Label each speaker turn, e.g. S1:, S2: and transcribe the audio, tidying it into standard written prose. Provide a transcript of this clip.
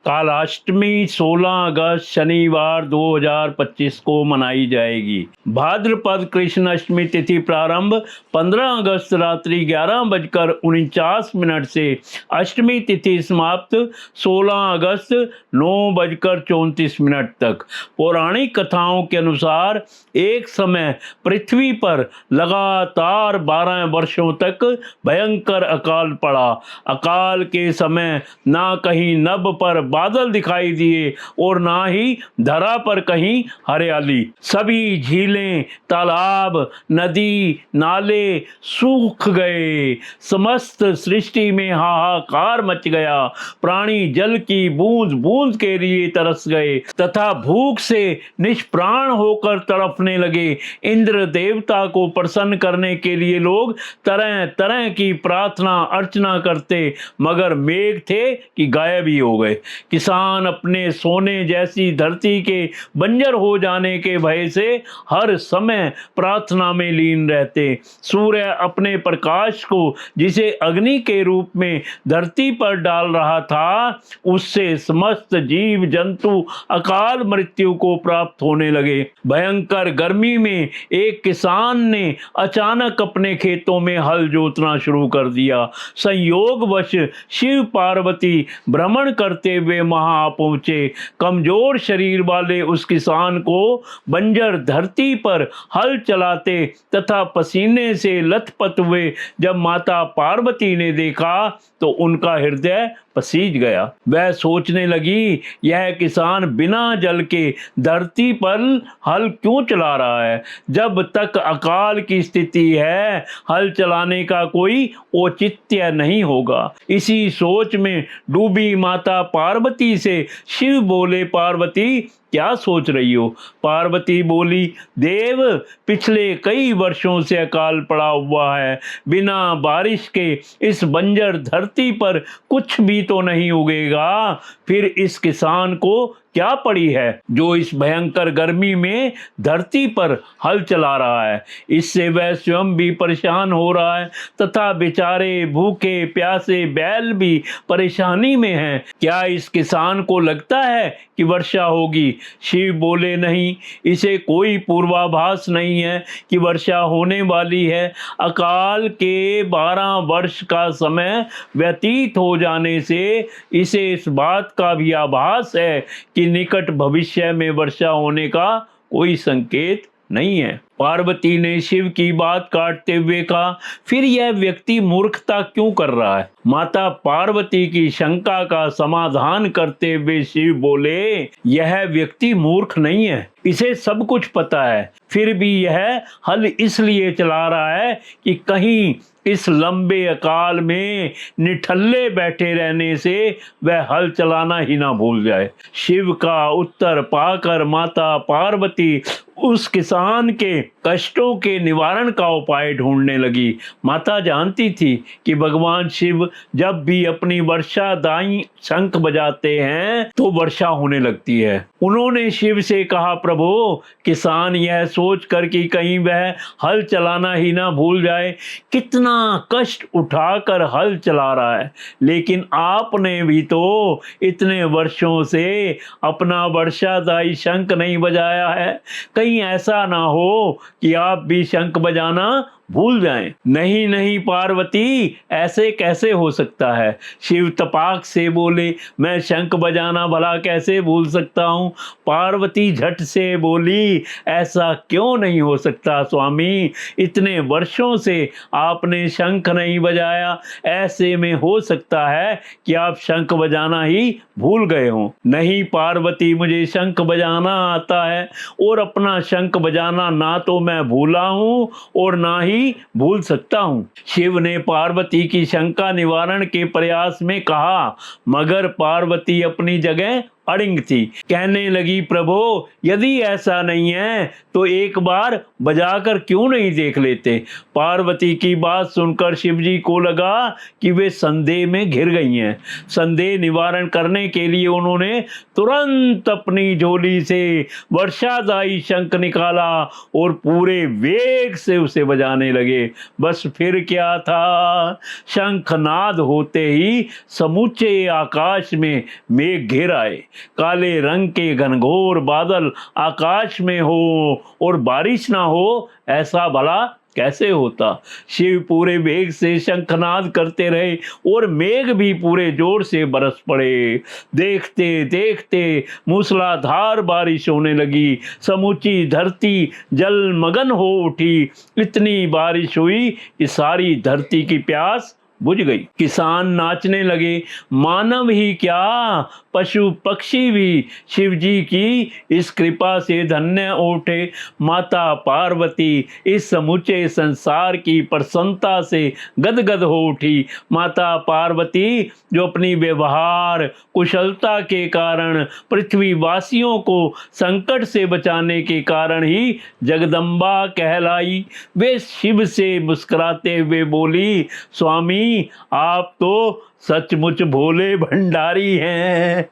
S1: कालाष्टमी 16 अगस्त शनिवार 2025 को मनाई जाएगी। भाद्रपद कृष्ण अष्टमी तिथि प्रारंभ 15 अगस्त रात्रि 11:49 से अष्टमी तिथि समाप्त 16 अगस्त 9:34 तक। पौराणिक कथाओं के अनुसार एक समय पृथ्वी पर लगातार 12 वर्षों तक भयंकर अकाल पड़ा। अकाल के समय ना कहीं नभ पर बादल दिखाई दिए और ना ही धरा पर कहीं हरियाली। सभी झीलें, तालाब, नदी, नाले सूख गए। समस्त सृष्टि में हाहाकार मच गया। प्राणी जल की बूंद बूंद के लिए तरस गए तथा भूख से निष्प्राण होकर तड़पने लगे। इंद्र देवता को प्रसन्न करने के लिए लोग तरह तरह की प्रार्थना अर्चना करते, मगर मेघ थे कि गायब ही हो गए। किसान अपने सोने जैसी धरती के बंजर हो जाने के भय से हर समय प्रार्थना में लीन रहते। सूर्य अपने प्रकाश को जिसे अग्नि के रूप में धरती पर डाल रहा था, उससे समस्त जीव जंतु अकाल मृत्यु को प्राप्त होने लगे। भयंकर गर्मी में एक किसान ने अचानक अपने खेतों में हल जोतना शुरू कर दिया। संयोगवश शिव पार्वती भ्रमण करते हुए वहां पहुंचे। कमजोर शरीर वाले उस किसान को बंजर धरती पर हल चलाते तथा पसीने से लथपथ हुए जब माता पार्वती ने देखा तो उनका हृदय पसीज गया। वह सोचने लगी, यह किसान बिना जल के धरती पर हल क्यों चला रहा है? जब तक अकाल की स्थिति है, हल चलाने का कोई औचित्य नहीं होगा। इसी सोच में डूबी माता पार्वती से शिव बोले, पार्वती क्या सोच रही हो? पार्वती बोली, देव, पिछले कई वर्षों से अकाल पड़ा हुआ है। बिना बारिश के इस बंजर धरती पर कुछ भी तो नहीं उगेगा। फिर इस किसान को क्या पड़ी है जो इस भयंकर गर्मी में धरती पर हल चला रहा है? इससे वह स्वयं भी परेशान हो रहा है तथा बेचारे भूखे प्यासे बैल भी परेशानी में हैं। क्या इस किसान को लगता है कि वर्षा होगी? शिव बोले, नहीं, इसे कोई पूर्वाभास नहीं है कि वर्षा होने वाली है। अकाल के 12 वर्ष का समय व्यतीत हो जाने से इसे इस बात का भी आभास है कि निकट भविष्य में वर्षा होने का कोई संकेत नहीं है। पार्वती ने शिव की बात काटते हुए कहा, फिर यह व्यक्ति मूर्खता क्यों कर रहा है? माता पार्वती की शंका का समाधान करते हुए शिव बोले, यह व्यक्ति मूर्ख नहीं है, इसे सब कुछ पता है। फिर भी यह हल इसलिए चला रहा है कि कहीं इस लंबे अकाल में निठल्ले बैठे रहने से वह हल चलाना ही ना भूल जाए। शिव का उत्तर पाकर माता पार्वती उस किसान के कष्टों के निवारण का उपाय ढूंढने लगी। माता जानती थी कि भगवान शिव जब भी अपनी वर्षादायी शंख बजाते हैं तो वर्षा होने लगती है। उन्होंने शिव से कहा, प्रभु, किसान यह सोच कर कि कहीं वह हल चलाना ही ना भूल जाए, कितना कष्ट उठाकर हल चला रहा है, लेकिन आपने भी तो इतने वर्षों से अपना वर्षादायी शंख नहीं बजाया है। कहीं ऐसा ना हो कि आप भी शंख बजाना भूल जाएं। नहीं नहीं पार्वती, ऐसे कैसे हो सकता है? शिव तपाक से बोले, मैं शंख बजाना भला कैसे भूल सकता हूँ? पार्वती झट से बोली, ऐसा क्यों नहीं हो सकता स्वामी? इतने वर्षों से आपने शंख नहीं बजाया, ऐसे में हो सकता है कि आप शंख बजाना ही भूल गए हों। नहीं पार्वती, मुझे शंख बजाना आता है और अपना शंख बजाना ना तो मैं भूला हूँ और ना ही भूल सकता हूं। शिव ने पार्वती की शंका निवारण के प्रयास में कहा, मगर पार्वती अपनी जगह अड़िंग थी। कहने लगी, प्रभु यदि ऐसा नहीं है तो एक बार बजाकर क्यों नहीं देख लेते। पार्वती की बात सुनकर शिव जी को लगा कि वे संदेह में घिर गई हैं। संदेह निवारण करने के लिए उन्होंने तुरंत अपनी झोली से वर्षादायी शंख निकाला और पूरे वेग से उसे बजाने लगे। बस फिर क्या था, शंखनाद होते ही समूचे आकाश में मेघ घिर आए। काले रंग के घनघोर बादल आकाश में हो और बारिश ना हो, ऐसा भला कैसे होता। शिव पूरे वेग से शंखनाद करते रहे और मेघ भी पूरे जोर से बरस पड़े। देखते देखते मूसलाधार बारिश होने लगी। समूची धरती जलमग्न हो उठी। इतनी बारिश हुई कि सारी धरती की प्यास बुझ गई। किसान नाचने लगे। मानव ही क्या, पशु पक्षी भी शिव जी की इस कृपा से धन्य उठे। माता पार्वती इस समूचे संसार की प्रसन्नता से गदगद हो उठी। माता पार्वती जो अपनी व्यवहार कुशलता के कारण पृथ्वी वासियों को संकट से बचाने के कारण ही जगदम्बा कहलाई। वे शिव से मुस्कुराते हुए बोली, स्वामी आप तो सचमुच भोले भंडारी हैं।